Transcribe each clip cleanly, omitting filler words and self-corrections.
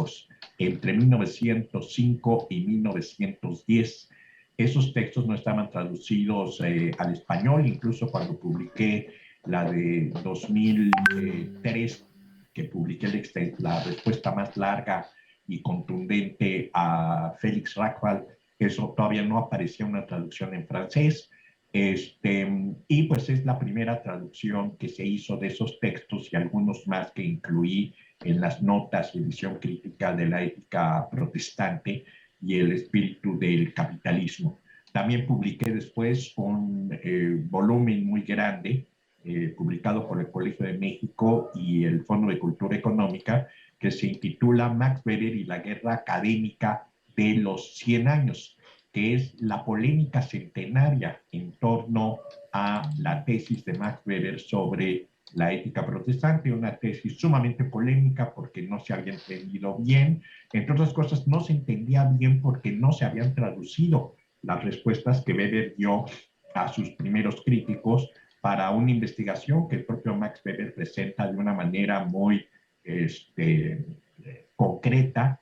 políticos entre 1905 y 1910. Esos textos no estaban traducidos al español, incluso cuando publiqué la de 2003, que publiqué la respuesta más larga y contundente a Félix Rachval, eso todavía no aparecía una traducción en francés. Y pues es la primera traducción que se hizo de esos textos y algunos más que incluí en las notas y edición crítica de la ética protestante y el espíritu del capitalismo. También publiqué después un volumen muy grande, publicado por el Colegio de México y el Fondo de Cultura Económica, que se intitula Max Weber y la guerra académica de los 100 años, que es la polémica centenaria en torno a la tesis de Max Weber sobre la ética protestante, una tesis sumamente polémica porque no se había entendido bien, entre otras cosas no se entendía bien porque no se habían traducido las respuestas que Weber dio a sus primeros críticos para una investigación que el propio Max Weber presenta de una manera muy concreta,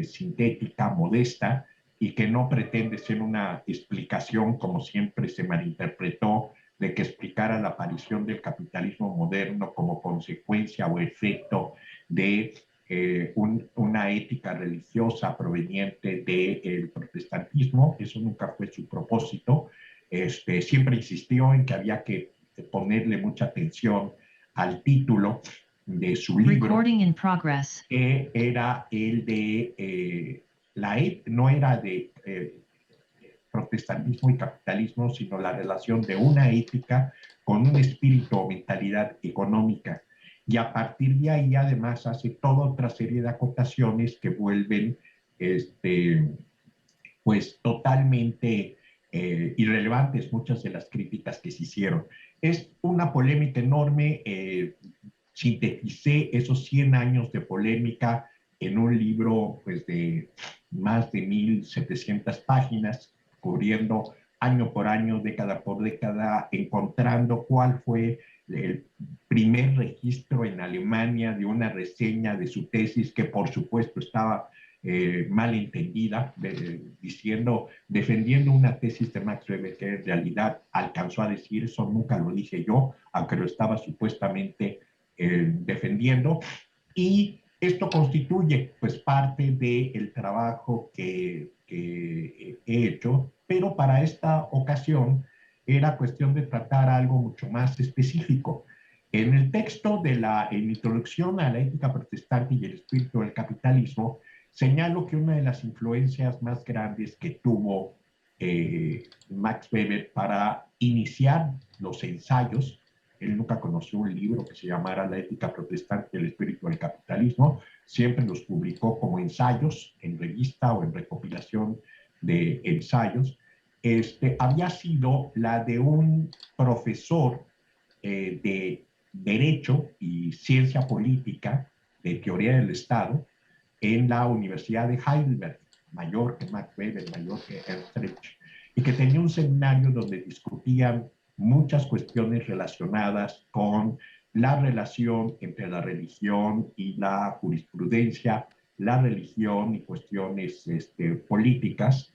sintética, modesta, y que no pretende ser una explicación, como siempre se malinterpretó, de que explicara la aparición del capitalismo moderno como consecuencia o efecto de una ética religiosa proveniente del protestantismo. Eso nunca fue su propósito. Siempre insistió en que había que ponerle mucha atención al título de su libro, que era el de no era de protestantismo y capitalismo, sino la relación de una ética con un espíritu o mentalidad económica. Y a partir de ahí, además, hace toda otra serie de acotaciones que vuelven pues totalmente irrelevantes muchas de las críticas que se hicieron. Es una polémica enorme. Sinteticé esos 100 años de polémica en un libro pues, de más de 1.700 páginas, cubriendo año por año, década por década, encontrando cuál fue el primer registro en Alemania de una reseña de su tesis, que por supuesto estaba mal entendida, defendiendo una tesis de Max Weber que en realidad alcanzó a decir, eso nunca lo dije yo, aunque lo estaba supuestamente defendiendo. Y esto constituye pues parte del trabajo que he hecho, pero para esta ocasión era cuestión de tratar algo mucho más específico. En el texto de la introducción a la ética protestante y el espíritu del capitalismo, señalo que una de las influencias más grandes que tuvo Max Weber para iniciar los ensayos, él nunca conoció un libro que se llamara La ética protestante y el espíritu del capitalismo, siempre los publicó como ensayos en revista o en recopilación de ensayos. Había sido la de un profesor de Derecho y Ciencia Política, de Teoría del Estado, en la Universidad de Heidelberg, mayor que Max Weber, mayor que Ernst Reich, y que tenía un seminario donde discutían muchas cuestiones relacionadas con la relación entre la religión y la jurisprudencia, la religión y cuestiones políticas.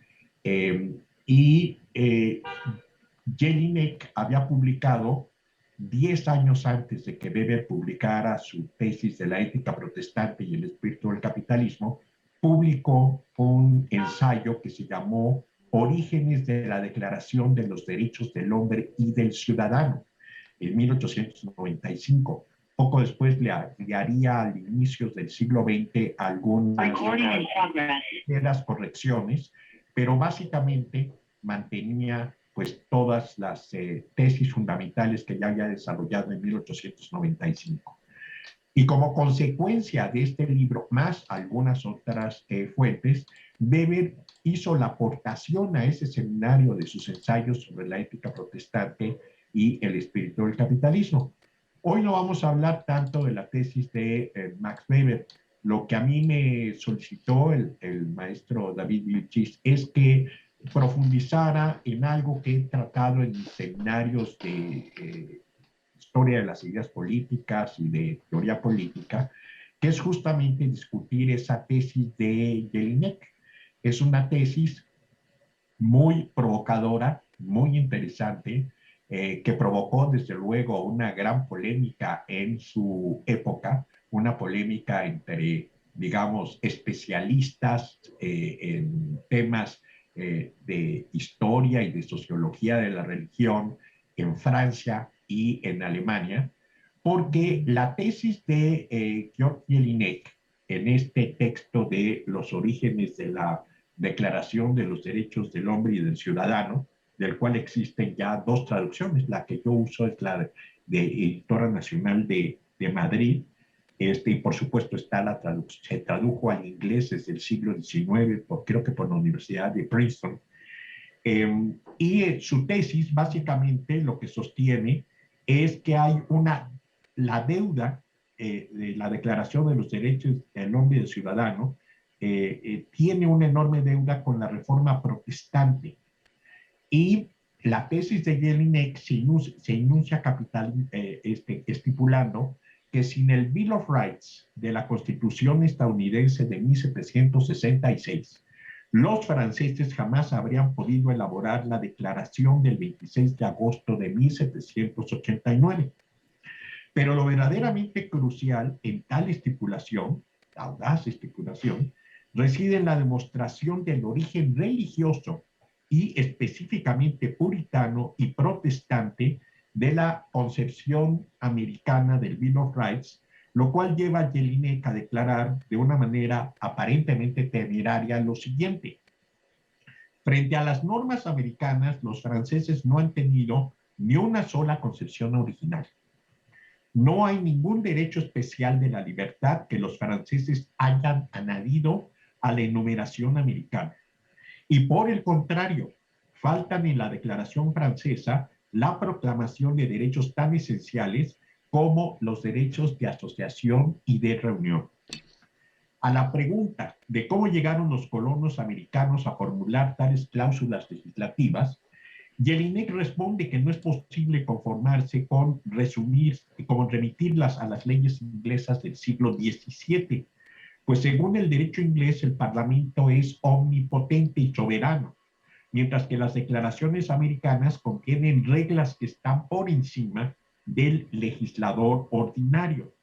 Jelinek había publicado 10 años antes de que Weber publicara su tesis de la ética protestante y el espíritu del capitalismo, publicó un ensayo que se llamó Orígenes de la Declaración de los Derechos del Hombre y del Ciudadano, en 1895. Poco después le haría al inicio del siglo XX algunas correcciones, pero básicamente mantenía pues todas las tesis fundamentales que ya había desarrollado en 1895. Y como consecuencia de este libro, más algunas otras fuentes, Weber hizo la aportación a ese seminario de sus ensayos sobre la ética protestante y el espíritu del capitalismo. Hoy no vamos a hablar tanto de la tesis de Max Weber. Lo que a mí me solicitó el maestro David Vilchis es que profundizara en algo que he tratado en mis seminarios de historia de las ideas políticas y de teoría política, que es justamente discutir esa tesis de Jelinek. Es una tesis muy provocadora, muy interesante, que provocó desde luego una gran polémica en su época, una polémica entre, digamos, especialistas en temas de historia y de sociología de la religión en Francia y en Alemania, porque la tesis de Georg Jelinek en este texto de los orígenes de la Declaración de los Derechos del Hombre y del Ciudadano, del cual existen ya dos traducciones. La que yo uso es la de Editora Nacional de Madrid, y por supuesto está se tradujo al inglés desde el siglo XIX, creo que por la Universidad de Princeton. Y su tesis básicamente lo que sostiene es que hay la deuda de la Declaración de los Derechos del Hombre y del Ciudadano tiene una enorme deuda con la Reforma Protestante. Y la tesis de Jelinek se enuncia estipulando que sin el Bill of Rights de la Constitución estadounidense de 1766, los franceses jamás habrían podido elaborar la declaración del 26 de agosto de 1789. Pero lo verdaderamente crucial en tal estipulación, la audaz estipulación, reside en la demostración del origen religioso y específicamente puritano y protestante de la concepción americana del Bill of Rights, lo cual lleva a Jelinek a declarar de una manera aparentemente temeraria lo siguiente: frente a las normas americanas, los franceses no han tenido ni una sola concepción original. No hay ningún derecho especial de la libertad que los franceses hayan añadido a la enumeración americana. Y por el contrario, faltan en la Declaración Francesa la proclamación de derechos tan esenciales como los derechos de asociación y de reunión. A la pregunta de cómo llegaron los colonos americanos a formular tales cláusulas legislativas, Jelinek responde que no es posible conformarse con remitirlas a las leyes inglesas del siglo XVII, pues según el derecho inglés el Parlamento es omnipotente y soberano, mientras que las declaraciones americanas contienen reglas que están por encima del legislador ordinario,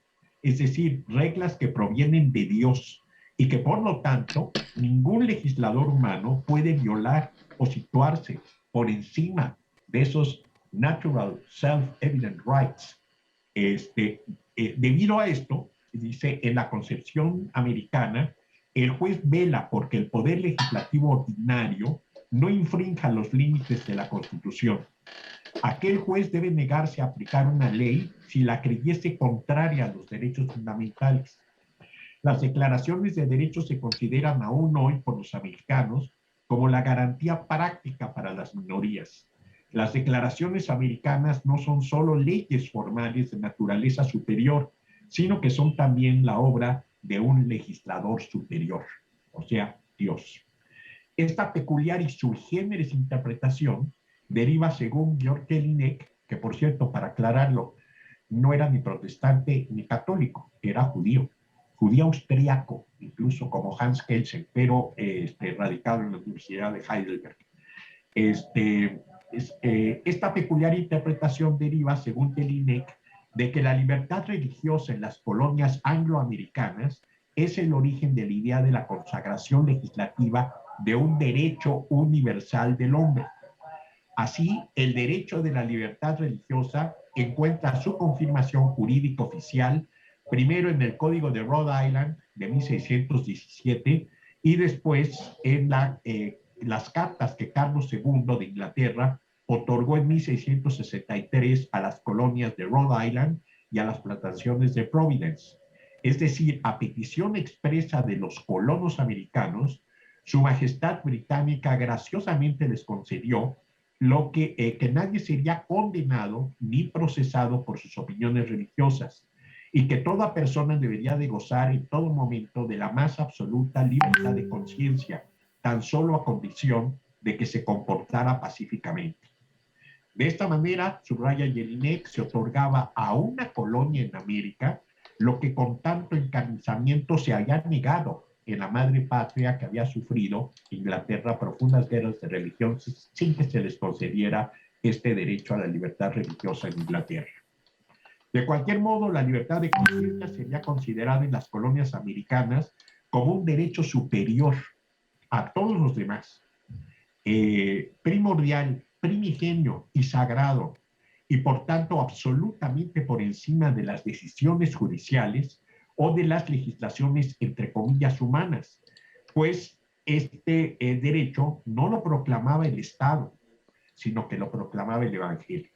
es decir, reglas que provienen de Dios y que por lo tanto ningún legislador humano puede violar o situarse por encima de esos natural self-evident rights. Debido a esto, dice, en la concepción americana, el juez vela porque el poder legislativo ordinario no infrinja los límites de la Constitución. Aquel juez debe negarse a aplicar una ley si la creyese contraria a los derechos fundamentales. Las declaraciones de derechos se consideran aún hoy por los americanos como la garantía práctica para las minorías. Las declaraciones americanas no son solo leyes formales de naturaleza superior, sino que son también la obra de un legislador superior, o sea, Dios. Esta peculiar y sui generis interpretación deriva, según Georg Jelinek, que por cierto, para aclararlo, no era ni protestante ni católico, era judío austriaco, incluso como Hans Kelsen, pero radicado en la Universidad de Heidelberg. Esta peculiar interpretación deriva, según Jelinek, de que la libertad religiosa en las colonias angloamericanas es el origen de la idea de la consagración legislativa de un derecho universal del hombre. Así, el derecho de la libertad religiosa encuentra su confirmación jurídica oficial primero en el Código de Rhode Island de 1617 y después en las cartas que Carlos II de Inglaterra otorgó en 1663 a las colonias de Rhode Island y a las plantaciones de Providence. Es decir, a petición expresa de los colonos americanos, Su Majestad Británica graciosamente les concedió que nadie sería condenado ni procesado por sus opiniones religiosas y que toda persona debería de gozar en todo momento de la más absoluta libertad de conciencia, tan solo a condición de que se comportara pacíficamente. De esta manera, subraya Jelinek, se otorgaba a una colonia en América lo que con tanto encarnizamiento se había negado en la madre patria que había sufrido Inglaterra profundas guerras de religión sin que se les concediera este derecho a la libertad religiosa en Inglaterra. De cualquier modo, la libertad de conciencia sería considerada en las colonias americanas como un derecho superior a todos los demás, primordial, primigenio y sagrado, y por tanto absolutamente por encima de las decisiones judiciales o de las legislaciones, entre comillas, humanas, pues este derecho no lo proclamaba el Estado, sino que lo proclamaba el Evangelio.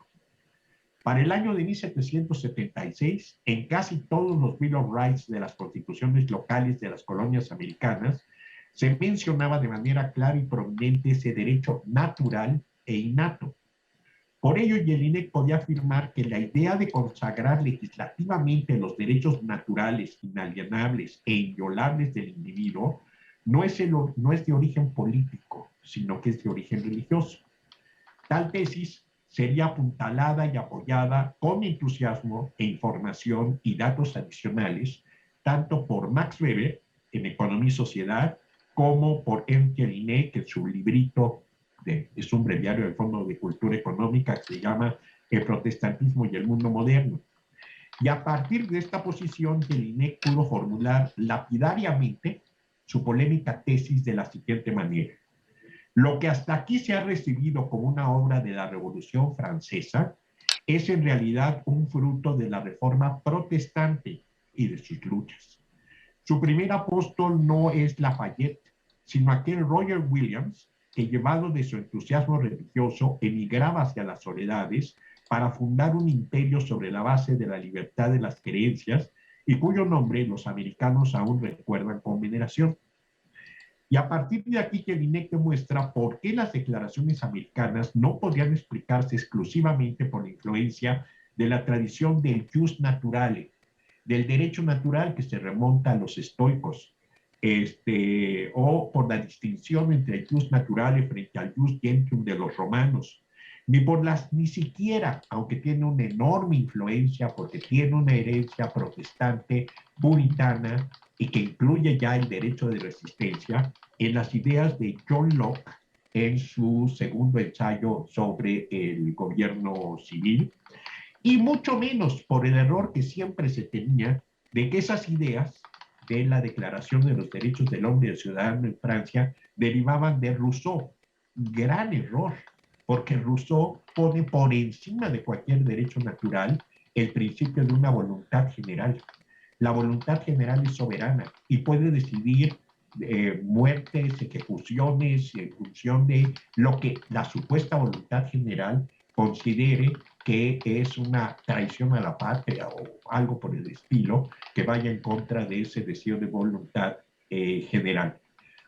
Para el año de 1776, en casi todos los Bill of Rights de las constituciones locales de las colonias americanas, se mencionaba de manera clara y prominente ese derecho natural e innato. Por ello, Jelinek podía afirmar que la idea de consagrar legislativamente los derechos naturales, inalienables e inviolables del individuo no es de origen político, sino que es de origen religioso. Tal tesis sería apuntalada y apoyada con entusiasmo e información y datos adicionales, tanto por Max Weber en Economía y Sociedad, como por M. Jelinek en su librito, es un breviario del Fondo de Cultura Económica que se llama El protestantismo y el mundo moderno. Y a partir de esta posición, Jelinek pudo formular lapidariamente su polémica tesis de la siguiente manera: lo que hasta aquí se ha recibido como una obra de la Revolución Francesa es en realidad un fruto de la Reforma Protestante y de sus luchas. Su primer apóstol no es Lafayette, sino aquel Roger Williams que, llevado de su entusiasmo religioso, emigraba hacia las soledades para fundar un imperio sobre la base de la libertad de las creencias y cuyo nombre los americanos aún recuerdan con veneración. Y a partir de aquí, Jelinek demuestra por qué las declaraciones americanas no podían explicarse exclusivamente por la influencia de la tradición del jus naturale, del derecho natural que se remonta a los estoicos, o por la distinción entre el jus naturale frente al jus gentium de los romanos, ni siquiera, aunque tiene una enorme influencia porque tiene una herencia protestante, puritana, y que incluye ya el derecho de resistencia, en las ideas de John Locke en su segundo ensayo sobre el gobierno civil, y mucho menos por el error que siempre se tenía de que esas ideas de la Declaración de los Derechos del Hombre y del Ciudadano en Francia derivaban de Rousseau. Gran error, porque Rousseau pone por encima de cualquier derecho natural el principio de una voluntad general. La voluntad general es soberana y puede decidir muertes, ejecuciones en función de lo que la supuesta voluntad general considere que es una traición a la patria o algo por el estilo que vaya en contra de ese deseo de voluntad general.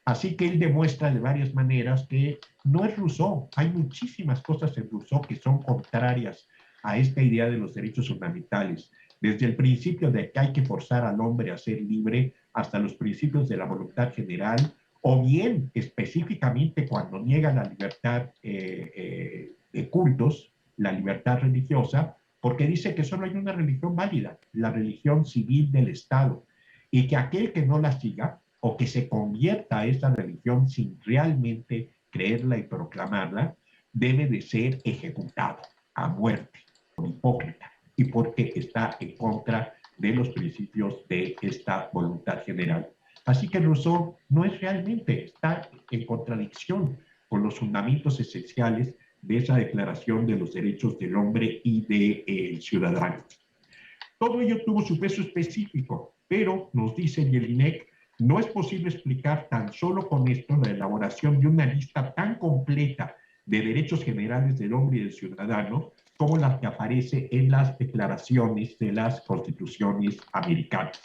Así que él demuestra de varias maneras que no es Rousseau. Hay muchísimas cosas en Rousseau que son contrarias a esta idea de los derechos fundamentales, desde el principio de que hay que forzar al hombre a ser libre hasta los principios de la voluntad general, o bien específicamente cuando niega la libertad de cultos, la libertad religiosa, porque dice que solo hay una religión válida, la religión civil del Estado, y que aquel que no la siga o que se convierta a esa religión sin realmente creerla y proclamarla, debe de ser ejecutado a muerte por hipócrita y porque está en contra de los principios de esta voluntad general. Así que Rousseau no es realmente, está en contradicción con los fundamentos esenciales de esa Declaración de los Derechos del Hombre y del Ciudadano. Todo ello tuvo su peso específico, pero, nos dice Jelinek, no es posible explicar tan solo con esto la elaboración de una lista tan completa de derechos generales del hombre y del ciudadano como la que aparece en las declaraciones de las constituciones americanas.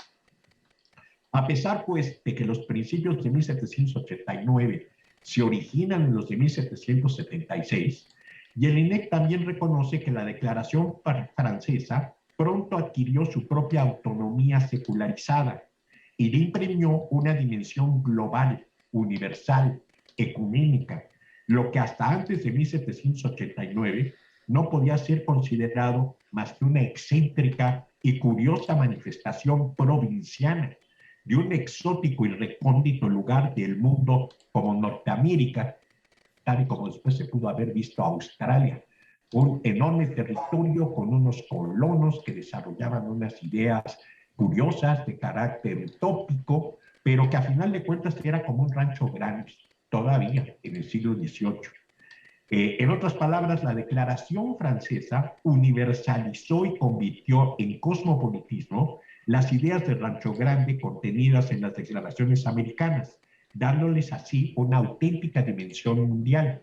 A pesar, pues, de que los principios de 1789 se originan en los de 1776, Jelinek también reconoce que la Declaración Francesa pronto adquirió su propia autonomía secularizada y le imprimió una dimensión global, universal, ecuménica, lo que hasta antes de 1789 no podía ser considerado más que una excéntrica y curiosa manifestación provinciana de un exótico y recóndito lugar del mundo como Norteamérica, tal y como después se pudo haber visto Australia, un enorme territorio con unos colonos que desarrollaban unas ideas curiosas de carácter utópico, pero que a final de cuentas era como un rancho grande, todavía en el siglo XVIII. En otras palabras, la Declaración Francesa universalizó y convirtió en cosmopolitismo las ideas de Rancho Grande contenidas en las declaraciones americanas, dándoles así una auténtica dimensión mundial.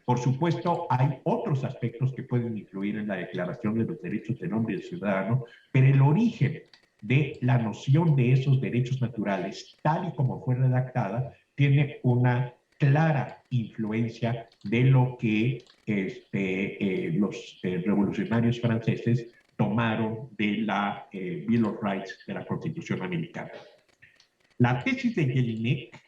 Por supuesto, hay otros aspectos que pueden influir en la Declaración de los Derechos del Hombre y del Ciudadano, pero el origen de la noción de esos derechos naturales, tal y como fue redactada, tiene una clara influencia de lo que los revolucionarios franceses tomaron de la Bill of Rights de la Constitución americana. La tesis de Jelinek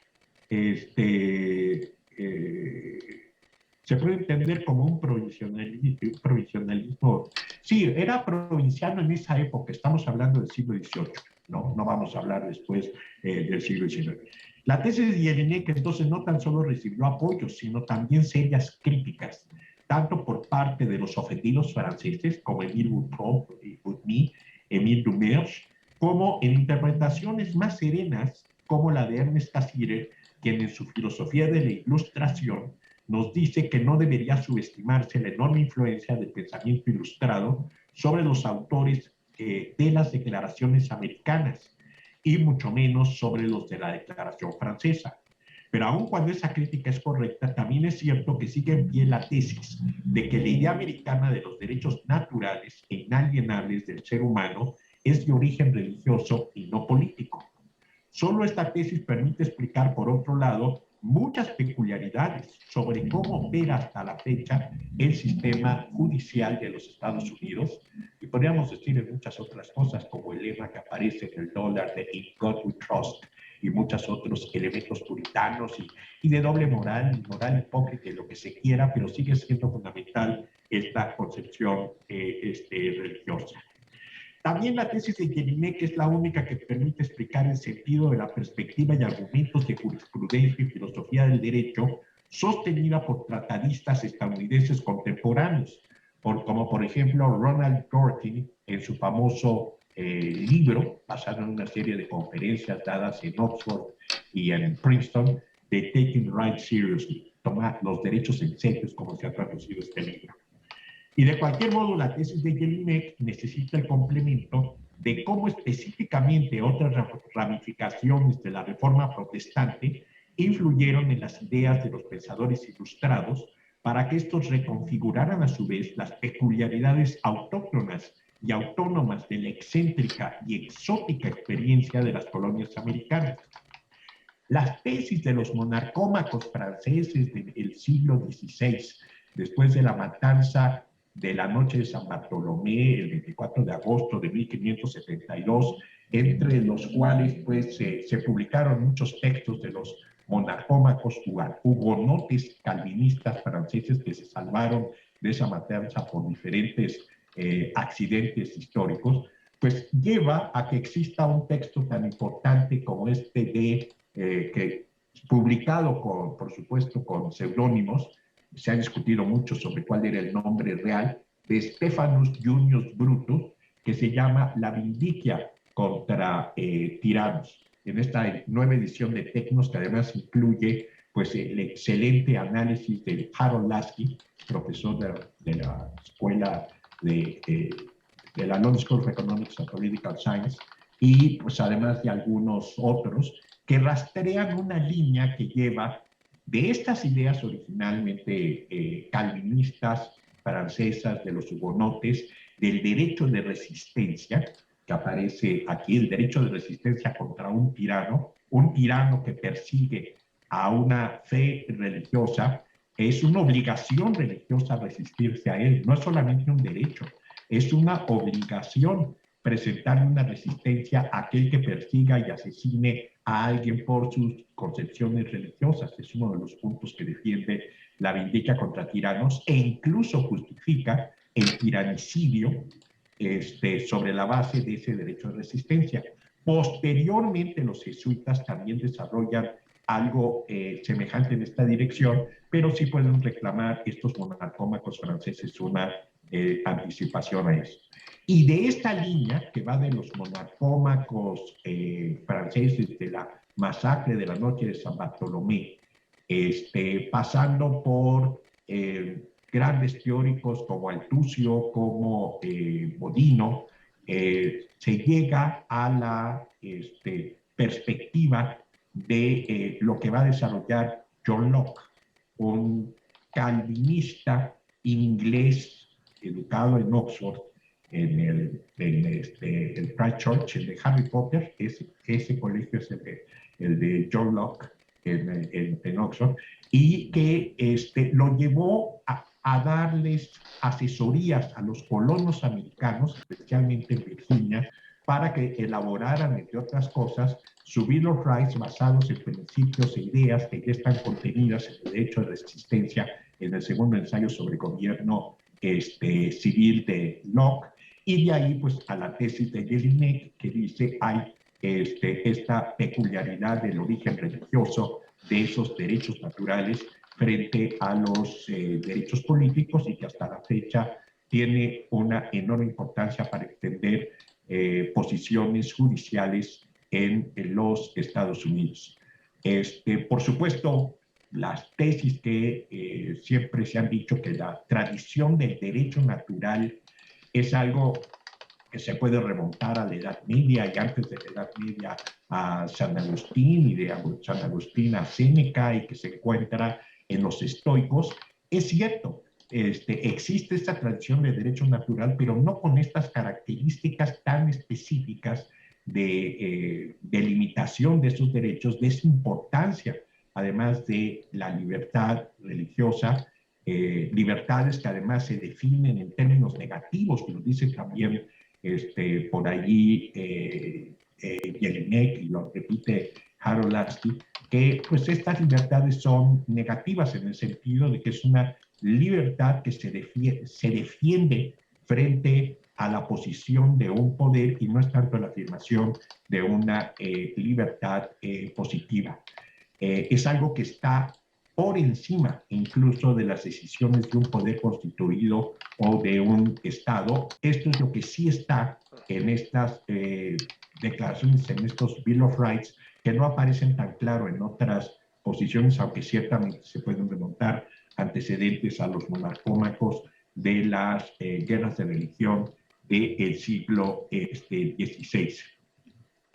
se puede entender como un provisionalismo. Sí, era provinciano en esa época, estamos hablando del siglo XVIII, no vamos a hablar después del siglo XIX. La tesis de Jelinek entonces no tan solo recibió apoyo, sino también serias críticas, tanto por parte de los ofendidos franceses como Émile Boutmy, Émile Doumergue, como en interpretaciones más serenas como la de Ernest Cassirer, quien en su filosofía de la ilustración nos dice que no debería subestimarse la enorme influencia del pensamiento ilustrado sobre los autores de las declaraciones americanas y mucho menos sobre los de la Declaración Francesa. Pero aun cuando esa crítica es correcta, también es cierto que sigue en pie la tesis de que la idea americana de los derechos naturales e inalienables del ser humano es de origen religioso y no político. Solo esta tesis permite explicar, por otro lado, muchas peculiaridades sobre cómo opera hasta la fecha el sistema judicial de los Estados Unidos, y podríamos decir en muchas otras cosas, como el lema que aparece en el dólar de In God We Trust, y muchos otros elementos puritanos y de doble moral hipócrita y lo que se quiera, pero sigue siendo fundamental esta concepción religiosa. También la tesis de Jelinek es la única que permite explicar el sentido de la perspectiva y argumentos de jurisprudencia y filosofía del derecho sostenida por tratadistas estadounidenses contemporáneos, como por ejemplo Ronald Gorty en su famoso libro, basado en una serie de conferencias dadas en Oxford y en Princeton, de Taking Rights Seriously, toma los derechos en serio, como se ha traducido este libro. Y de cualquier modo, la tesis de Jelinek necesita el complemento de cómo específicamente otras ramificaciones de la Reforma Protestante influyeron en las ideas de los pensadores ilustrados para que estos reconfiguraran a su vez las peculiaridades autóctonas y autónomas de la excéntrica y exótica experiencia de las colonias americanas. Las tesis de los monarcómacos franceses del siglo XVI, después de la matanza de la noche de San Bartolomé, el 24 de agosto de 1572, entre los cuales pues, se publicaron muchos textos de los monarcómacos hugonotes calvinistas franceses que se salvaron de esa matanza por diferentes accidentes históricos, pues lleva a que exista un texto tan importante como este que publicado, por supuesto, con seudónimos. Se ha discutido mucho sobre cuál era el nombre real de Stephanus Junius Brutus, que se llama La Vindicia contra tiranos. En esta nueva edición de Tecnos, que además incluye pues, el excelente análisis de Harold Lasky, profesor de la escuela de la London School of Economics and Political Science, y pues además de algunos otros que rastrean una línea que lleva de estas ideas originalmente calvinistas, francesas, de los hugonotes, del derecho de resistencia, que aparece aquí, el derecho de resistencia contra un tirano que persigue a una fe religiosa, es una obligación religiosa resistirse a él, no es solamente un derecho, es una obligación presentar una resistencia a aquel que persiga y asesine a alguien por sus concepciones religiosas. Es uno de los puntos que defiende la Vindicia contra tiranos e incluso justifica el tiranicidio sobre la base de ese derecho de resistencia. Posteriormente, los jesuitas también desarrollan algo semejante en esta dirección, pero sí pueden reclamar estos monarcómacos franceses una anticipación a eso. Y de esta línea, que va de los monarcómacos franceses, de la masacre de la noche de San Bartolomé, pasando por grandes teóricos como Altusio, como Bodino, se llega a la perspectiva de lo que va a desarrollar John Locke, un calvinista inglés educado en Oxford, en el Christ Church, el de Harry Potter. Ese colegio es el de John Locke en Oxford, y que lo llevó a darles asesorías a los colonos americanos, especialmente en Virginia, para que elaboraran, entre otras cosas, su Bill of Rights basados en principios e ideas que ya están contenidas en el derecho de resistencia en el segundo ensayo sobre gobierno civil de Locke, y de ahí pues a la tesis de Jelinek, que dice hay esta peculiaridad del origen religioso de esos derechos naturales frente a los derechos políticos, y que hasta la fecha tiene una enorme importancia para extender posiciones judiciales en los Estados Unidos. Por supuesto, las tesis que siempre se han dicho, que la tradición del derecho natural es algo que se puede remontar a la Edad Media, y antes de la Edad Media a San Agustín, y de San Agustín a Séneca, y que se encuentra en los estoicos. Es cierto, existe esta tradición de derecho natural, pero no con estas características tan específicas de limitación de esos derechos, de esa importancia, además de la libertad religiosa, libertades que además se definen en términos negativos, que lo dice también por allí Jelinek, y lo repite Harold Lansky, que pues estas libertades son negativas en el sentido de que es una libertad que se defiende frente a la posición de un poder, y no es tanto la afirmación de una libertad positiva. Es algo que está por encima incluso de las decisiones de un poder constituido o de un Estado. Esto es lo que sí está en estas declaraciones, en estos Bill of Rights, que no aparecen tan claro en otras posiciones, aunque ciertamente se pueden remontar antecedentes a los monarcómacos de las guerras de religión del siglo XVI.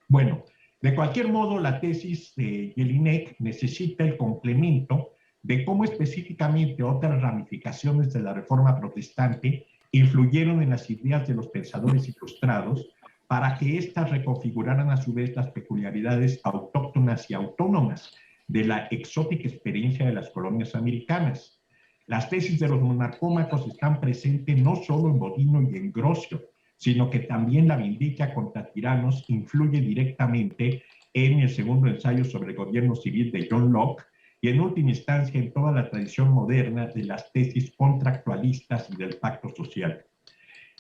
Bueno, de cualquier modo, la tesis de Jelinek necesita el complemento de cómo específicamente otras ramificaciones de la Reforma Protestante influyeron en las ideas de los pensadores ilustrados, para que éstas reconfiguraran a su vez las peculiaridades autóctonas y autónomas de la exótica experiencia de las colonias americanas. Las tesis de los monarcómacos están presentes no solo en Bodino y en Grocio, sino que también la vindicia contra tiranos influye directamente en el segundo ensayo sobre el gobierno civil de John Locke, y en última instancia en toda la tradición moderna de las tesis contractualistas y del pacto social.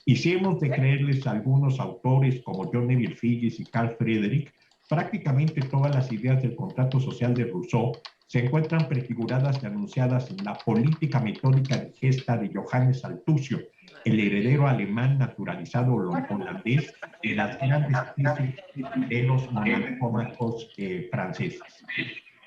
Y si hemos de creerles a algunos autores como John Neville Figgis y Carl Friedrich, prácticamente todas las ideas del contrato social de Rousseau se encuentran prefiguradas y anunciadas en la política metódica digesta de Johannes Altusio, el heredero alemán naturalizado holandés de las grandes tesis de los monarcómacos franceses.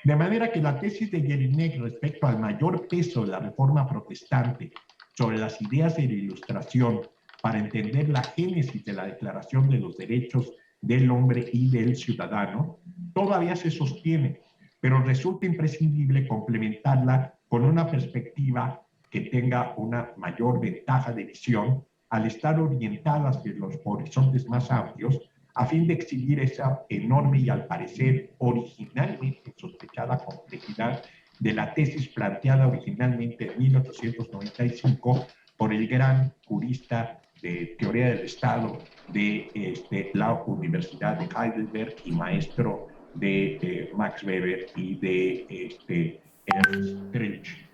De manera que la tesis de Jelinek respecto al mayor peso de la Reforma Protestante sobre las ideas de la Ilustración para entender la génesis de la Declaración de los Derechos del Hombre y del Ciudadano todavía se sostiene, pero resulta imprescindible complementarla con una perspectiva que tenga una mayor ventaja de visión al estar orientada hacia los horizontes más amplios, a fin de exhibir esa enorme y al parecer originalmente sospechada complejidad de la tesis planteada originalmente en 1895 por el gran jurista de teoría del Estado de la Universidad de Heidelberg y maestro de Max Weber y de Ernst Krelch.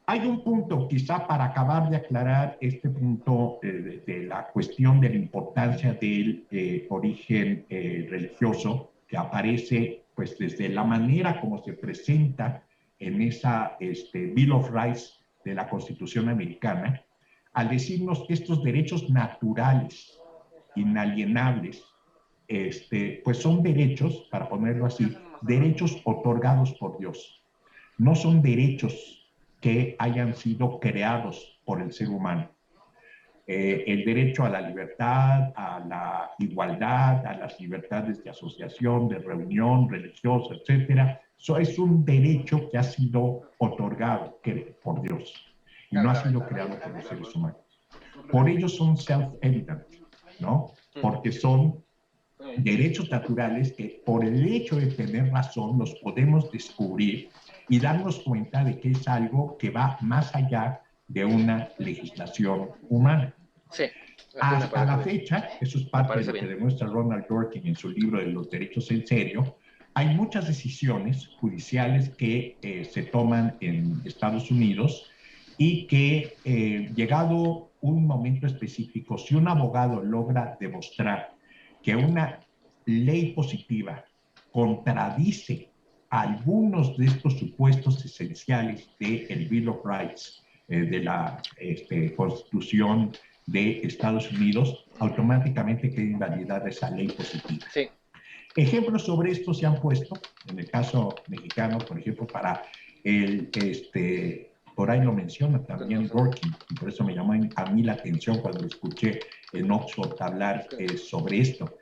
Hay un punto, quizá para acabar de aclarar este punto de la cuestión de la importancia del origen religioso, que aparece pues desde la manera como se presenta en esa Bill of Rights de la Constitución Americana, al decirnos que estos derechos naturales, inalienables, pues son derechos, para ponerlo así, derechos otorgados por Dios. No son derechos que hayan sido creados por el ser humano. El derecho a la libertad, a la igualdad, a las libertades de asociación, de reunión religiosa, etcétera, eso es un derecho que ha sido otorgado por Dios y no ha sido creado por los seres humanos. Por ello son self-evident, ¿no? Porque son derechos naturales que por el hecho de tener razón los podemos descubrir y darnos cuenta de que es algo que va más allá de una legislación humana. Sí. Hasta la fecha, eso es parte de lo que demuestra Ronald Dworkin en su libro de los derechos en serio, hay muchas decisiones judiciales que se toman en Estados Unidos y que llegado un momento específico, si un abogado logra demostrar que una ley positiva contradice algunos de estos supuestos esenciales del Bill of Rights, de la Constitución de Estados Unidos, automáticamente queda invalidada esa ley positiva. Sí. Ejemplos sobre esto se han puesto, en el caso mexicano, por ejemplo, para el, por ahí lo menciona también Dworkin, y por eso me llamó a mí la atención cuando escuché en Oxford hablar sobre esto.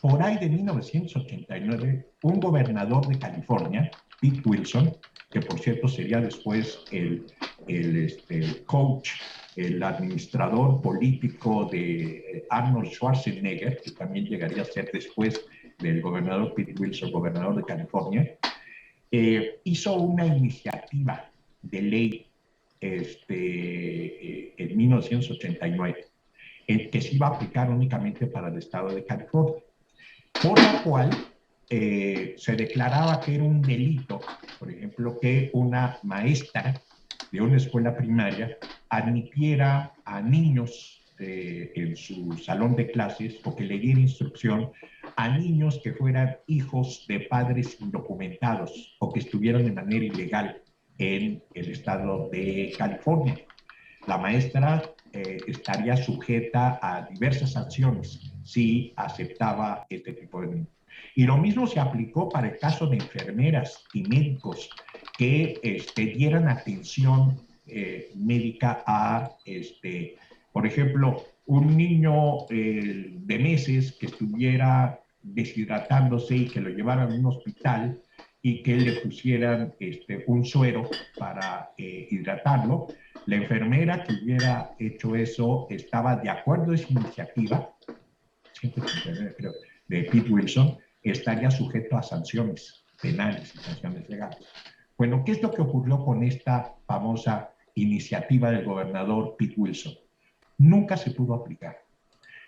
Por ahí de 1989, un gobernador de California, Pete Wilson, que por cierto sería después el coach, el administrador político de Arnold Schwarzenegger, que también llegaría a ser después del gobernador Pete Wilson, gobernador de California, hizo una iniciativa de ley en 1989, que se iba a aplicar únicamente para el estado de California, por la cual se declaraba que era un delito, por ejemplo, que una maestra de una escuela primaria admitiera a niños en su salón de clases o que le diera instrucción a niños que fueran hijos de padres indocumentados o que estuvieran de manera ilegal en el estado de California. La maestra estaría sujeta a diversas sanciones si aceptaba este tipo de niños. Y lo mismo se aplicó para el caso de enfermeras y médicos que dieran atención médica a, por ejemplo, un niño de meses que estuviera deshidratándose y que lo llevaran a un hospital y que le pusieran un suero para hidratarlo. La enfermera que hubiera hecho eso estaba de acuerdo a esa iniciativa, creo, de Pete Wilson, estaría sujeto a sanciones penales y sanciones legales. Bueno, ¿qué es lo que ocurrió con esta famosa iniciativa del gobernador Pete Wilson? Nunca se pudo aplicar.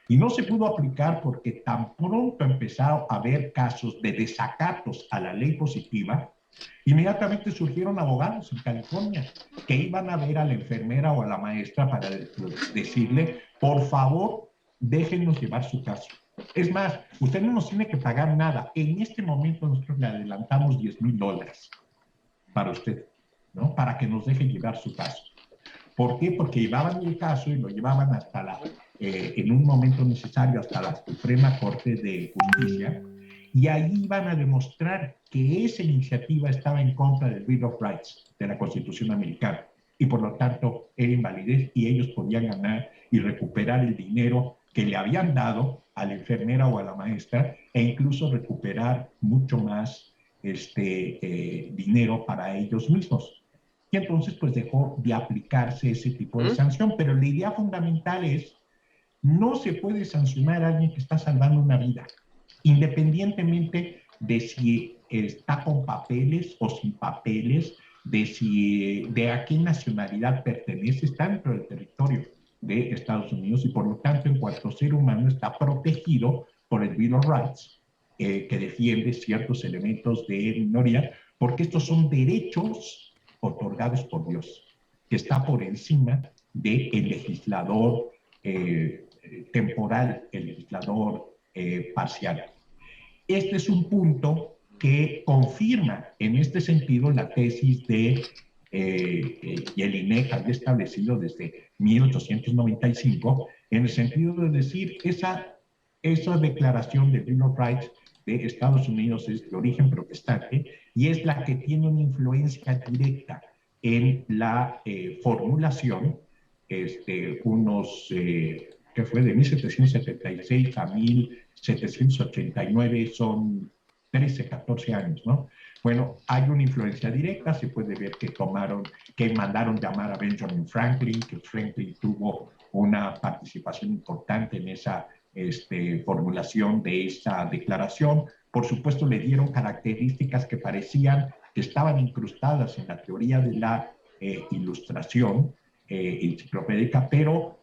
Y no se pudo aplicar porque tan pronto empezaron a haber casos de desacatos a la ley positiva, inmediatamente surgieron abogados en California que iban a ver a la enfermera o a la maestra para decirle, por favor, déjenos llevar su caso. Es más, usted no nos tiene que pagar nada. En este momento nosotros le adelantamos $10,000 para usted, ¿no? Para que nos deje llevar su caso. ¿Por qué? Porque llevaban el caso y lo llevaban hasta en un momento necesario, hasta la Suprema Corte de Justicia, y ahí iban a demostrar que esa iniciativa estaba en contra del Bill of Rights, de la Constitución Americana, y por lo tanto era invalidez y ellos podían ganar y recuperar el dinero que le habían dado a la enfermera o a la maestra e incluso recuperar mucho más dinero para ellos mismos. Y entonces pues dejó de aplicarse ese tipo de sanción, pero la idea fundamental es no se puede sancionar a alguien que está salvando una vida, independientemente de si está con papeles o sin papeles, de a qué nacionalidad pertenece, está dentro del territorio de Estados Unidos y por lo tanto en cuanto ser humano está protegido por el Bill of Rights, que defiende ciertos elementos de minoría, porque estos son derechos otorgados por Dios, que está por encima del legislador temporal, el legislador parcial. Este es un punto que confirma en este sentido la tesis de y el INEC había establecido desde 1895, en el sentido de decir esa declaración de Bill of Rights de Estados Unidos es de origen protestante y es la que tiene una influencia directa en la formulación, que fue de 1776 a 1789, son 13, 14 años, ¿no? Bueno, hay una influencia directa, se puede ver que mandaron llamar a Benjamin Franklin, que Franklin tuvo una participación importante en esa formulación de esa declaración. Por supuesto, le dieron características que parecían que estaban incrustadas en la teoría de la ilustración enciclopédica, pero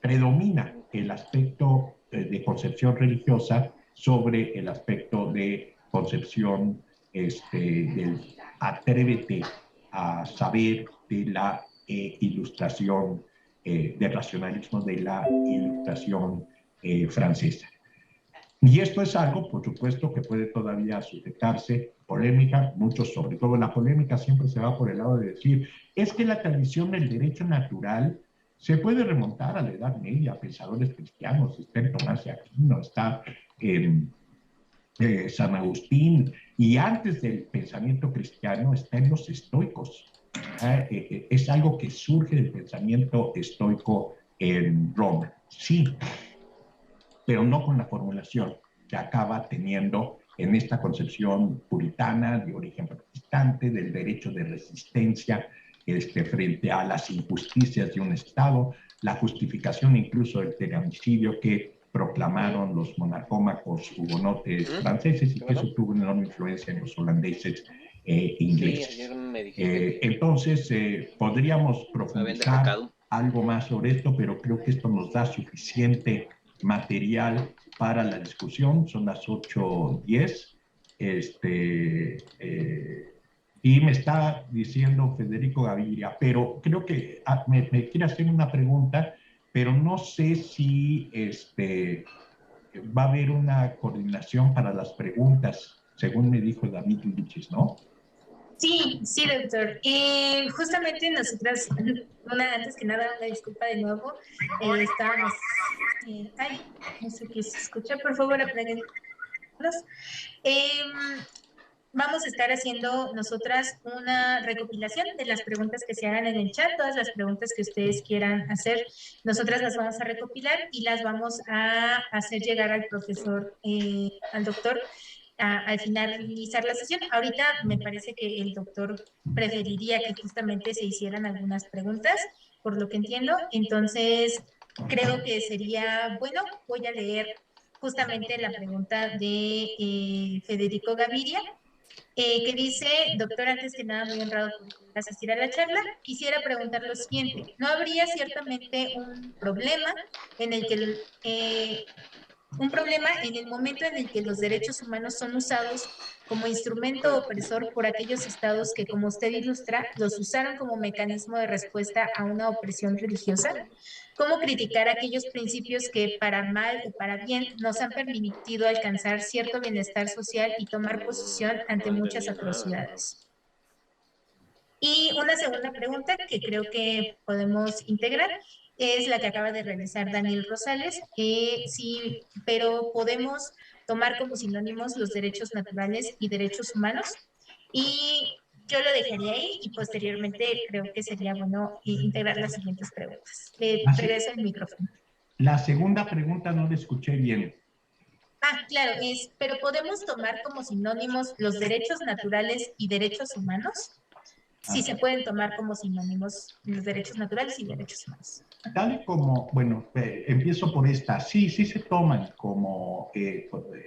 predomina el aspecto de concepción religiosa sobre el aspecto de concepción del atrévete a saber de la ilustración, del racionalismo de la ilustración francesa. Y esto es algo, por supuesto, que puede todavía sujetarse polémica, mucho, sobre todo la polémica siempre se va por el lado de decir, es que la tradición del derecho natural se puede remontar a la Edad Media, a pensadores cristianos, está en Tomás de Aquino, está en San Agustín, y antes del pensamiento cristiano está en los estoicos. Es algo que surge del pensamiento estoico en Roma, sí, pero no con la formulación que acaba teniendo en esta concepción puritana de origen protestante, del derecho de resistencia frente a las injusticias de un Estado, la justificación incluso del teramicidio que proclamaron los monarcómacos hugonotes franceses y que eso tuvo una enorme influencia en los holandeses ingleses. Entonces, podríamos profundizar algo más sobre esto, pero creo que esto nos da suficiente material para la discusión. Son las 8:10. Y me está diciendo Federico Gaviria, pero creo que me quiere hacer una pregunta, pero no sé si va a haber una coordinación para las preguntas, según me dijo David Lichis, ¿no? Sí, sí, doctor. Justamente nosotras, antes que nada, una disculpa de nuevo, estábamos, ay, no sé qué se escucha, por favor, apaguen. Vamos a estar haciendo nosotras una recopilación de las preguntas que se hagan en el chat, todas las preguntas que ustedes quieran hacer, nosotras las vamos a recopilar y las vamos a hacer llegar al profesor, al doctor, al finalizar la sesión. Ahorita me parece que el doctor preferiría que justamente se hicieran algunas preguntas, por lo que entiendo. Entonces, creo que sería, bueno, voy a leer justamente la pregunta de Federico Gaviria, que dice: doctor, antes que nada, muy honrado por asistir a la charla. Quisiera preguntar lo siguiente: ¿no habría ciertamente un problema en el que un problema en el momento en el que los derechos humanos son usados como instrumento opresor por aquellos estados que, como usted ilustra, los usaron como mecanismo de respuesta a una opresión religiosa? ¿Cómo criticar aquellos principios que, para mal o para bien, nos han permitido alcanzar cierto bienestar social y tomar posición ante muchas atrocidades? Y una segunda pregunta que creo que podemos integrar es la que acaba de realizar Daniel Rosales. Sí, pero podemos tomar como sinónimos los derechos naturales y derechos humanos. Y yo lo dejaría ahí y posteriormente creo que sería bueno integrar las siguientes preguntas. Le regreso el micrófono. La segunda pregunta no la escuché bien. Claro, pero podemos tomar como sinónimos los derechos naturales y derechos humanos. Sí, se pueden tomar como sinónimos los derechos naturales y derechos humanos. Tal como, bueno, empiezo por esta. Sí, sí se toman como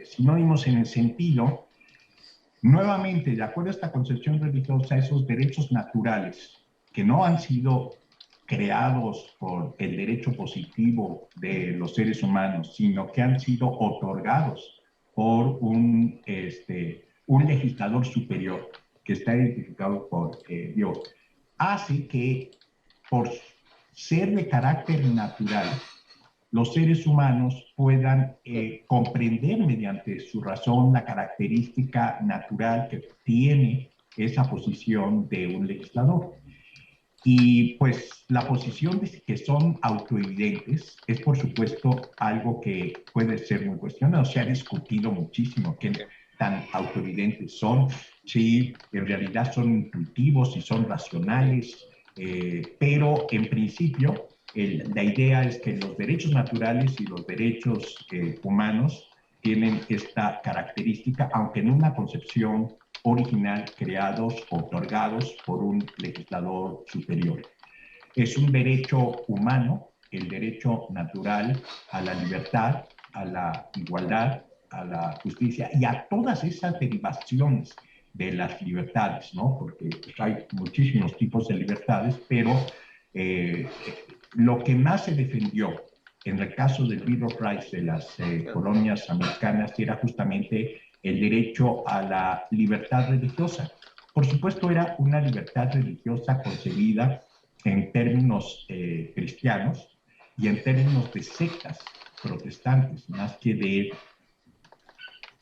sinónimos en el sentido, nuevamente, de acuerdo a esta concepción religiosa, esos derechos naturales que no han sido creados por el derecho positivo de los seres humanos, sino que han sido otorgados por un legislador superior. que está identificado por Dios, hace que por ser de carácter natural, los seres humanos puedan comprender mediante su razón la característica natural que tiene esa posición de un legislador. Y pues la posición de que son autoevidentes es por supuesto algo que puede ser muy cuestionado. Se ha discutido muchísimo qué tan autoevidentes son, si en realidad son intuitivos, si son racionales, pero en principio la idea es que los derechos naturales y los derechos humanos tienen esta característica, aunque en una concepción original creados, otorgados por un legislador superior. Es un derecho humano, el derecho natural a la libertad, a la igualdad, a la justicia y a todas esas derivaciones de las libertades, ¿no? Porque pues, hay muchísimos tipos de libertades, pero lo que más se defendió en el caso del Bill of Rights de las colonias americanas era justamente el derecho a la libertad religiosa. Por supuesto, era una libertad religiosa concebida en términos cristianos y en términos de sectas protestantes, más que de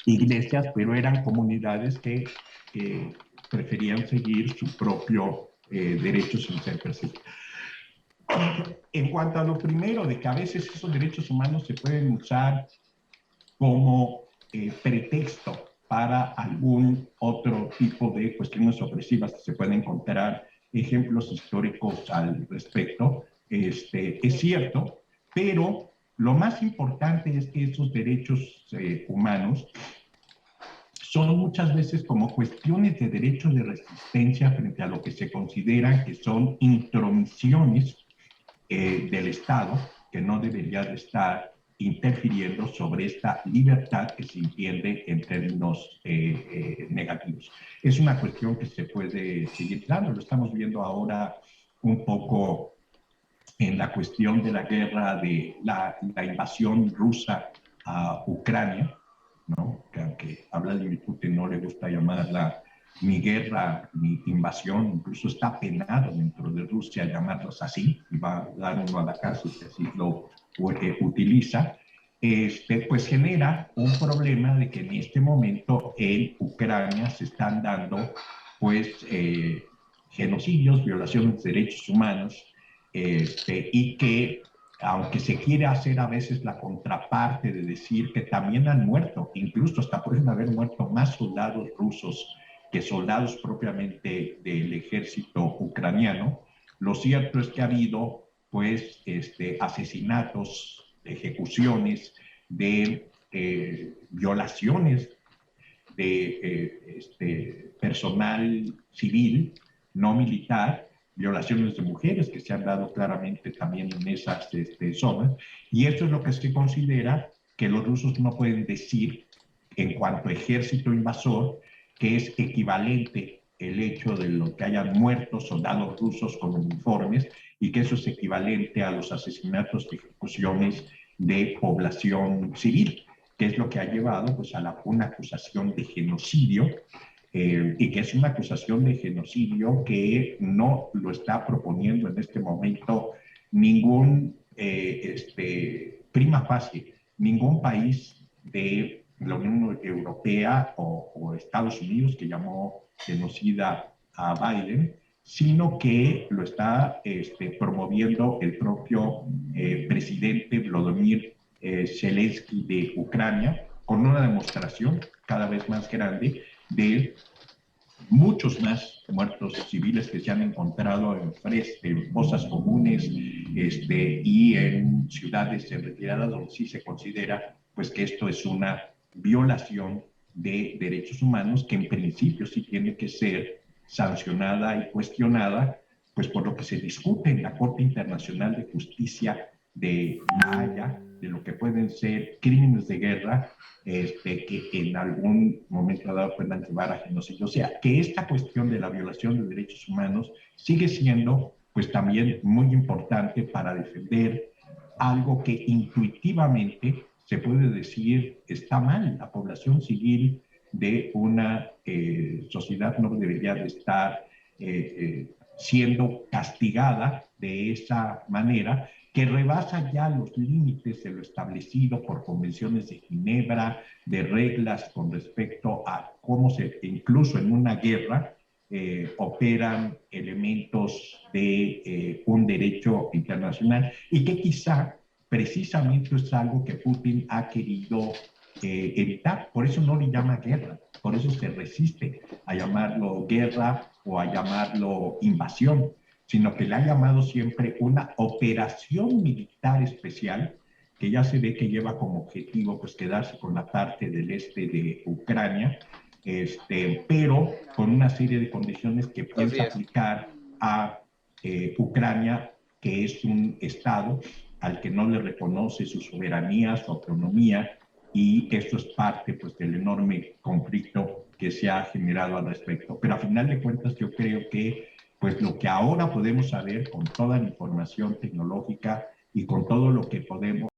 iglesias, pero eran comunidades que preferían seguir su propio derecho sin ser perseguidos. En cuanto a lo primero, de que a veces esos derechos humanos se pueden usar como pretexto para algún otro tipo de cuestiones opresivas, se pueden encontrar ejemplos históricos al respecto. Es cierto, pero lo más importante es que esos derechos humanos son muchas veces como cuestiones de derecho de resistencia frente a lo que se consideran que son intromisiones del Estado, que no debería de estar interfiriendo sobre esta libertad que se entiende en términos negativos. Es una cuestión que se puede seguir dando, lo estamos viendo ahora un poco en la cuestión de la guerra, de la invasión rusa a Ucrania, ¿no? Que aunque a Vladimir Putin no le gusta llamarla ni guerra ni invasión, incluso está penado dentro de Rusia llamarlos así, y va a dar uno a la cárcel si así lo utiliza, pues genera un problema de que en este momento en Ucrania se están dando pues genocidios, violaciones de derechos humanos, y que aunque se quiere hacer a veces la contraparte de decir que también han muerto, incluso hasta pueden haber muerto más soldados rusos que soldados propiamente del ejército ucraniano, lo cierto es que ha habido pues asesinatos, ejecuciones, de violaciones de personal civil, no militar, violaciones de mujeres que se han dado claramente también en esas zonas, y eso es lo que se considera que los rusos no pueden decir en cuanto a ejército invasor, que es equivalente el hecho de lo que hayan muerto soldados rusos con uniformes y que eso es equivalente a los asesinatos y ejecuciones de población civil, que es lo que ha llevado pues, a una acusación de genocidio, y que es una acusación de genocidio que no lo está proponiendo en este momento ningún prima facie, ningún país de la Unión Europea o Estados Unidos que llamó genocida a Biden, sino que lo está promoviendo el propio presidente Volodymyr Zelensky de Ucrania, con una demostración cada vez más grande de muchos más muertos civiles que se han encontrado en fosas comunes y en ciudades retiradas donde sí se considera pues, que esto es una violación de derechos humanos que en principio sí tiene que ser sancionada y cuestionada, pues por lo que se discute en la Corte Internacional de Justicia de La Haya, de lo que pueden ser crímenes de guerra que en algún momento dado puedan llevar a genocidio. O sea, que esta cuestión de la violación de derechos humanos sigue siendo pues también muy importante para defender algo que intuitivamente se puede decir está mal. La población civil de una sociedad no debería de estar siendo castigada de esa manera, que rebasa ya los límites de lo establecido por convenciones de Ginebra, de reglas con respecto a cómo incluso en una guerra, operan elementos de un derecho internacional y que quizá precisamente es algo que Putin ha querido evitar. Por eso no le llama guerra, por eso se resiste a llamarlo guerra o a llamarlo invasión, sino que le ha llamado siempre una operación militar especial que ya se ve que lleva como objetivo pues quedarse con la parte del este de Ucrania, pero con una serie de condiciones que piensa aplicar a Ucrania, que es un estado al que no le reconoce su soberanía, su autonomía, y esto es parte pues del enorme conflicto que se ha generado al respecto. Pero a final de cuentas yo creo que pues lo que ahora podemos saber con toda la información tecnológica y con todo lo que podemos